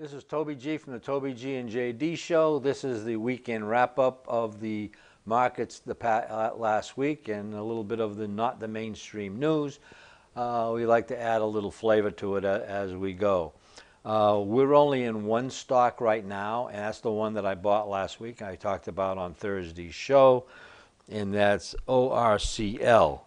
This is Toby G from the Toby G and JD Show. This is the weekend wrap-up of the markets last week and a little bit of the not the mainstream news. We like to add a little flavor to it as we go. We're only in one stock right now, and that's the one that I bought last week. I talked about on Thursday's show, and that's ORCL.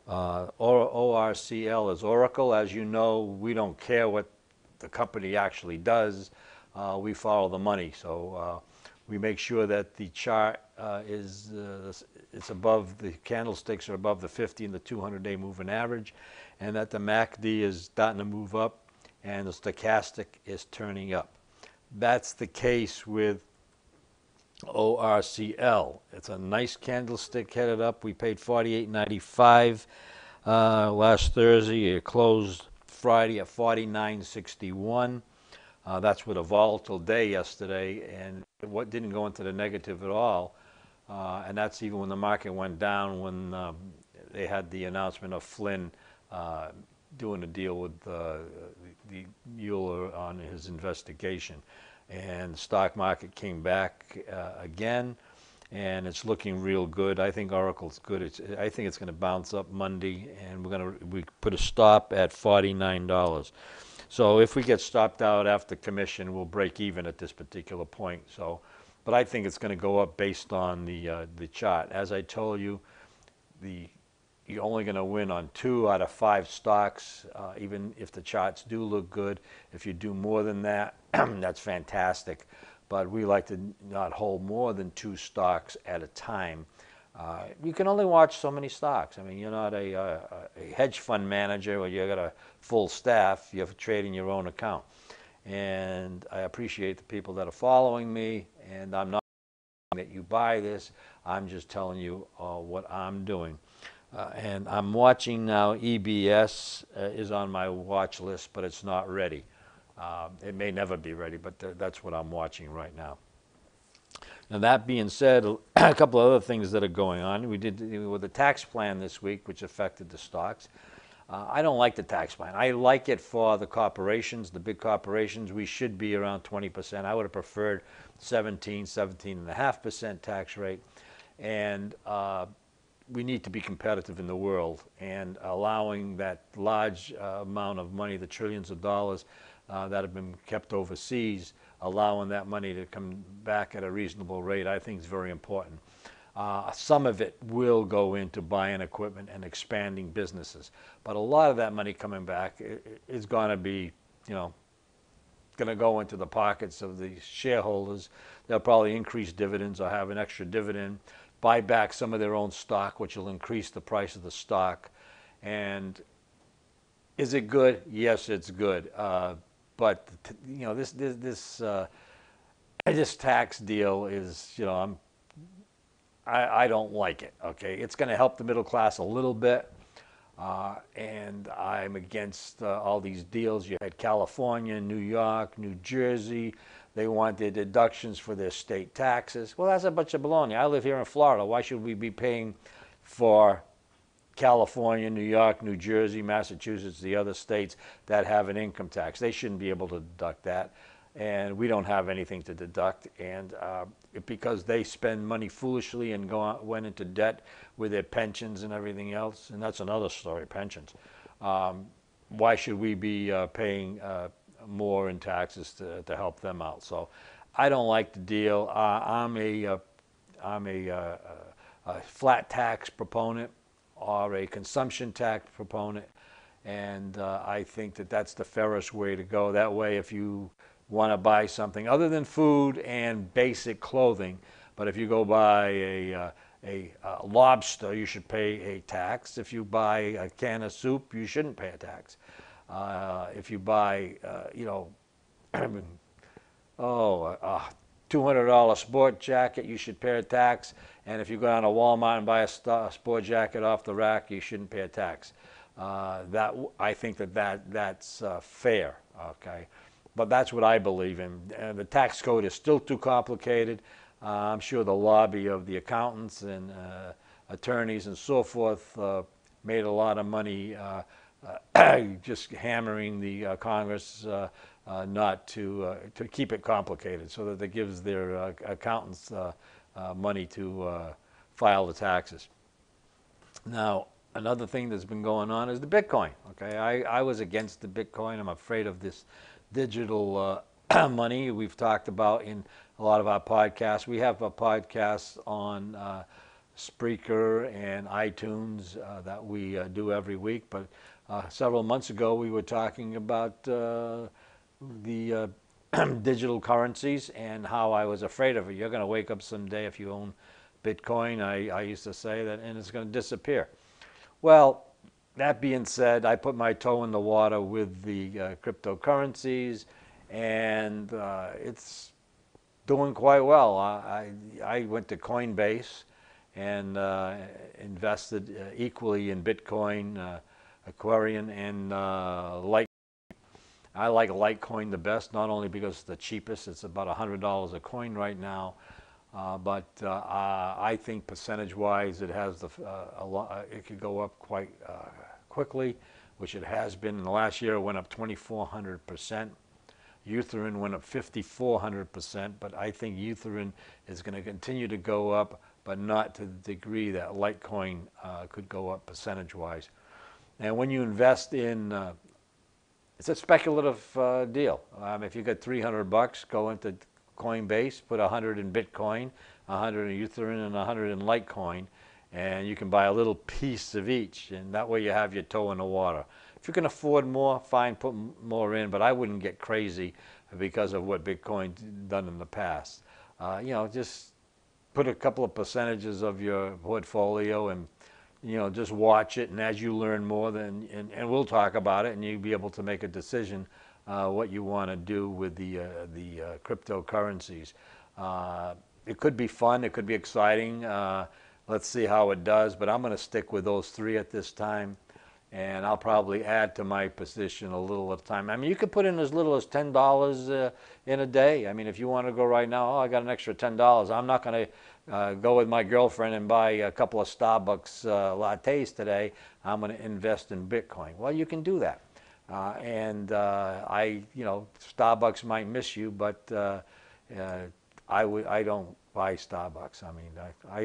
ORCL is Oracle. As you know, we don't care what the company actually does. We follow the money, so we make sure that the chart it's above, the candlesticks are above the 50 and the 200-day moving average, and that the MACD is starting to move up and the stochastic is turning up. That's the case with ORCL. It's a nice candlestick headed up. We paid $48.95 last Thursday. It closed Friday at $49.61. That's with a volatile day yesterday, and what didn't go into the negative at all. And that's even when the market went down, when they had the announcement of Flynn doing a deal with the Mueller on his investigation. And the stock market came back again, and it's looking real good. I think Oracle's good. I think it's going to bounce up Monday, and we put a stop at $49. So if we get stopped out after commission, we'll break even at this particular point. So, but I think it's going to go up based on the chart. As I told you, you're only going to win on 2 out of 5 stocks, even if the charts do look good. If you do more than that, that's fantastic. But we like to not hold more than 2 stocks at a time. You can only watch so many stocks. I mean, you're not a hedge fund manager where you've got a full staff. You're trading your own account. And I appreciate the people that are following me, and I'm not saying that you buy this. I'm just telling you what I'm doing. And I'm watching now. EBS is on my watch list, but it's not ready. It may never be ready, but that's what I'm watching right now. Now, that being said, a couple of other things that are going on. We did with the tax plan this week, which affected the stocks. I don't like the tax plan. I like it for the corporations, the big corporations. We should be around 20%. I would have preferred 17.5% tax rate. And we need to be competitive in the world, and allowing that large amount of money, the trillions of dollars that have been kept overseas, allowing that money to come back at a reasonable rate, I think is very important. Some of it will go into buying equipment and expanding businesses, but a lot of that money coming back is going to be, going to go into the pockets of the shareholders. They'll probably increase dividends or have an extra dividend, buy back some of their own stock, which will increase the price of the stock. And is it good? Yes, it's good. But this tax deal is, I don't like it. Okay, it's going to help the middle class a little bit, and I'm against all these deals. You had California, New York, New Jersey. They wanted deductions for their state taxes. Well, that's a bunch of baloney. I live here in Florida. Why should we be paying for California, New York, New Jersey, Massachusetts, the other states that have an income tax? They shouldn't be able to deduct that, and we don't have anything to deduct. And because they spend money foolishly and went into debt with their pensions and everything else, and that's another story, pensions. Why should we be paying more in taxes to help them out? So I don't like the deal. I'm a flat tax proponent, or a consumption tax proponent, and I think that that's the fairest way to go. That way, if you want to buy something other than food and basic clothing, but if you go buy a lobster, you should pay a tax. If you buy a can of soup, you shouldn't pay a tax. If you buy, $200 sport jacket, you should pay a tax. And if you go down to Walmart and buy a sport jacket off the rack, you shouldn't pay a tax. I think that's fair, okay? But that's what I believe in. The tax code is still too complicated. I'm sure the lobby of the accountants and attorneys and so forth made a lot of money just hammering the Congress not to keep it complicated, so that it gives their accountants money to file the taxes. Now, another thing that's been going on is the Bitcoin. Okay, I was against the Bitcoin. I'm afraid of this digital money we've talked about in a lot of our podcasts. We have a podcast on Spreaker and iTunes that we do every week. But several months ago, we were talking about the digital currencies and how I was afraid of it. You're going to wake up someday if you own Bitcoin, I used to say that, and it's going to disappear. Well, that being said, I put my toe in the water with the cryptocurrencies, and it's doing quite well. I went to Coinbase and invested equally in Bitcoin, Aquarian, and Litecoin. I like Litecoin the best, not only because it's the cheapest, it's about $100 a coin right now, but I think percentage-wise it has a lot. It could go up quite quickly, which it has been. In the last year, it went up 2,400%. Ethereum went up 5,400%, but I think Ethereum is going to continue to go up, but not to the degree that Litecoin could go up percentage-wise. And when you invest in, it's a speculative deal. If you got $300, go into Coinbase, put 100 in Bitcoin, 100 in Ethereum, and 100 in Litecoin, and you can buy a little piece of each, and that way you have your toe in the water. If you can afford more, fine, put more in, but I wouldn't get crazy because of what Bitcoin's done in the past. Just put a couple of percentages of your portfolio and, just watch it, and as you learn more, then and we'll talk about it, and you'll be able to make a decision what you want to do with the cryptocurrencies. It could be fun. It could be exciting. Let's see how it does, but I'm going to stick with those three at this time, and I'll probably add to my position a little at a time. I mean, you could put in as little as $10 in a day. I mean, if you want to go right now, I got an extra $10. I'm not going to go with my girlfriend and buy a couple of Starbucks lattes today. I'm going to invest in Bitcoin. Well, you can do that. Starbucks might miss you, but I don't buy Starbucks. I mean,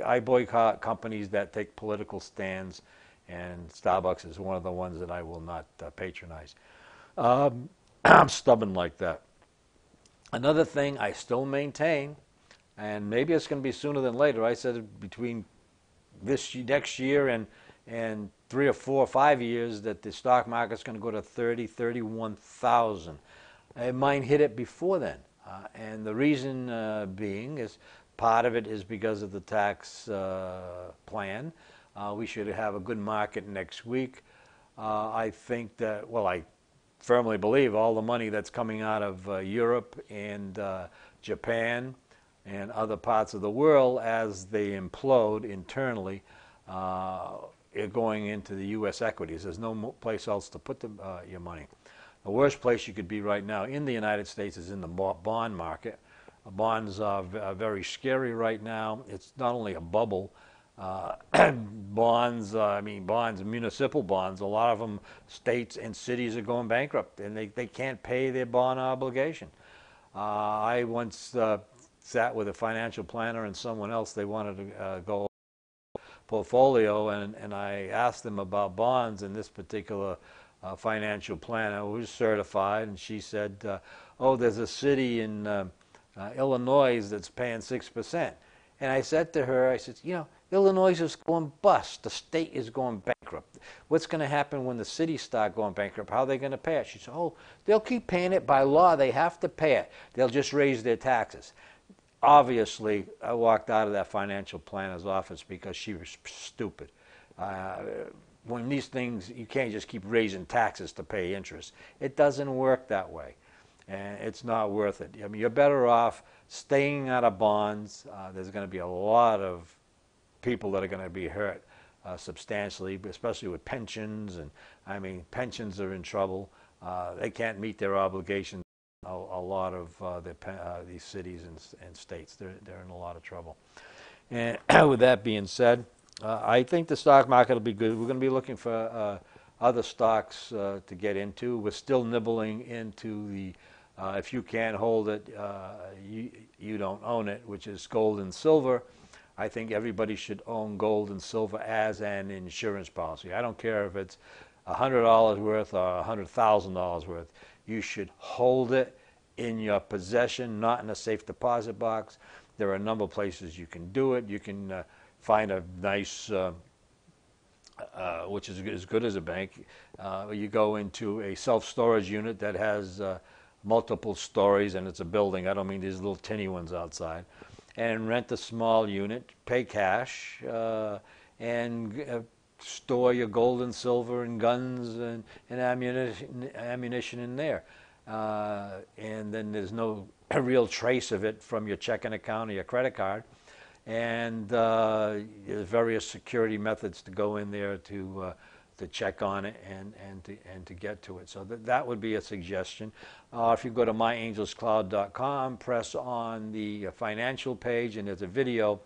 I boycott companies that take political stands, and Starbucks is one of the ones that I will not patronize. I'm stubborn like that. Another thing I still maintain, and maybe it's going to be sooner than later. I said between this next year and 3 or 4 or 5 years that the stock market's going to go to 31,000. It might hit it before then. And the reason being is part of it is because of the tax plan. We should have a good market next week. I think that, well, I firmly believe all the money that's coming out of Europe and Japan and other parts of the world, as they implode internally, are going into the U.S. equities. There's no place else to put your money. The worst place you could be right now in the United States is in the bond market. Bonds are very scary right now. It's not only a bubble. Bonds, municipal bonds, a lot of them, states and cities are going bankrupt, and they can't pay their bond obligation. I once sat with a financial planner and someone else. They wanted to go portfolio, and I asked them about bonds, and this particular financial planner who's certified, and she said, there's a city in Illinois that's paying 6%. And I said to her, I said, Illinois is going bust. The state is going bankrupt. What's going to happen when the cities start going bankrupt? How are they going to pay it? She said, they'll keep paying it by law. They have to pay it. They'll just raise their taxes. Obviously, I walked out of that financial planner's office because she was stupid. When these things, you can't just keep raising taxes to pay interest. It doesn't work that way, and it's not worth it. I mean, you're better off staying out of bonds. There's going to be a lot of people that are going to be hurt substantially, especially with pensions, and pensions are in trouble. They can't meet their obligations. A lot of these cities and states, they're in a lot of trouble. And with that being said, I think the stock market will be good. We're going to be looking for other stocks to get into. We're still nibbling into the If you can't hold it, you don't own it, which is gold and silver. I think everybody should own gold and silver as an insurance policy. I don't care if it's $100 worth or $100,000 worth. You should hold it in your possession, not in a safe deposit box. There are a number of places you can do it. You can find a nice, which is as good as a bank. You go into a self-storage unit that has multiple stories, and it's a building. I don't mean these little tinny ones outside. And rent a small unit, pay cash, and store your gold and silver and guns and ammunition in there. And then there's no real trace of it from your checking account or your credit card. And there's various security methods to go in there to check on it and to get to it. So that would be a suggestion. If you go to myangelscloud.com, press on the financial page, and there's a video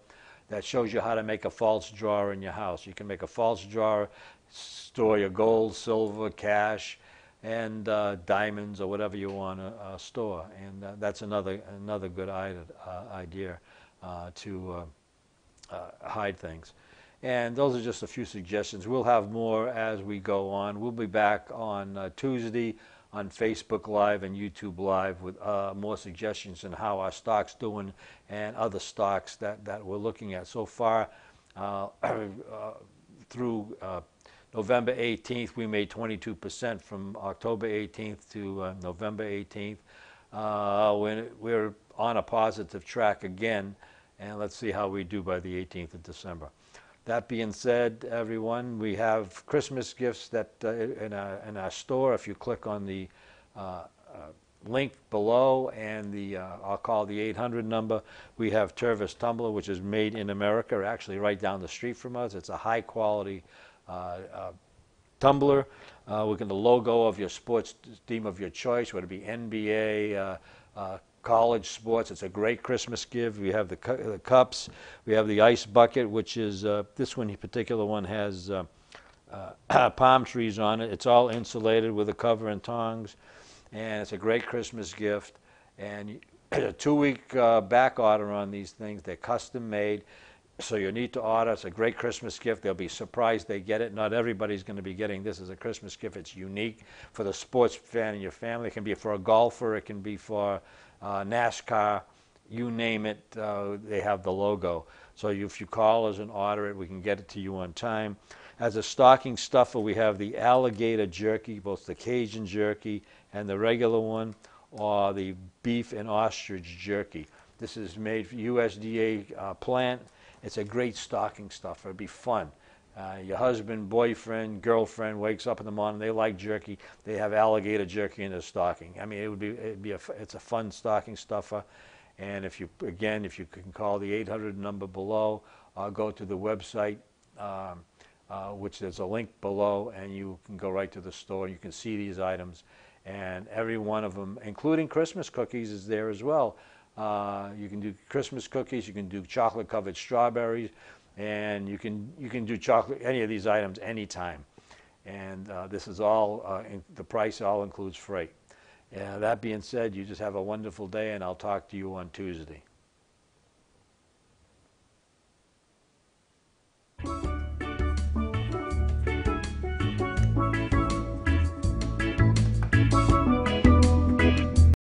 that shows you how to make a false drawer in your house. You can make a false drawer, store your gold, silver, cash, and diamonds or whatever you want to store. And that's another good idea to hide things. And those are just a few suggestions. We'll have more as we go on. We'll be back on Tuesday on Facebook Live and YouTube Live with more suggestions on how our stock's doing and other stocks that we're looking at. So far, through November 18th, we made 22% from October 18th to November 18th. We're on a positive track again, and let's see how we do by the 18th of December. That being said, everyone, we have Christmas gifts that in our store. If you click on the link below and I'll call the 800 number, we have Tervis tumbler, which is made in America, actually right down the street from us. It's a high quality tumbler with the logo of your sports team of your choice, whether it be NBA, college sports. It's a great Christmas gift. We have the cups. We have the ice bucket, which is this one, particular one has palm trees on it. It's all insulated with a cover and tongs, and it's a great Christmas gift. And a 2-week back order on these things. They're custom made, so you need to order. It's a great Christmas gift. They'll be surprised they get it. Not everybody's going to be getting this as a Christmas gift. It's unique for the sports fan in your family. It can be for a golfer. It can be for NASCAR, you name it, they have the logo. So if you call us and order it, we can get it to you on time. As a stocking stuffer, we have the alligator jerky, both the Cajun jerky and the regular one, or the beef and ostrich jerky. This is made for USDA plant. It's a great stocking stuffer. It'd be fun. Your husband, boyfriend, girlfriend wakes up in the morning, they like jerky, they have alligator jerky in their stocking. I mean, it's a fun stocking stuffer. And if you can call the 800 number below, go to the website, which there's a link below, and you can go right to the store. You can see these items, and every one of them, including Christmas cookies, is there as well. You can do Christmas cookies, you can do chocolate covered strawberries, and you can do chocolate, any of these items anytime. And this is all, the price all includes freight. That being said, you just have a wonderful day, and I'll talk to you on Tuesday.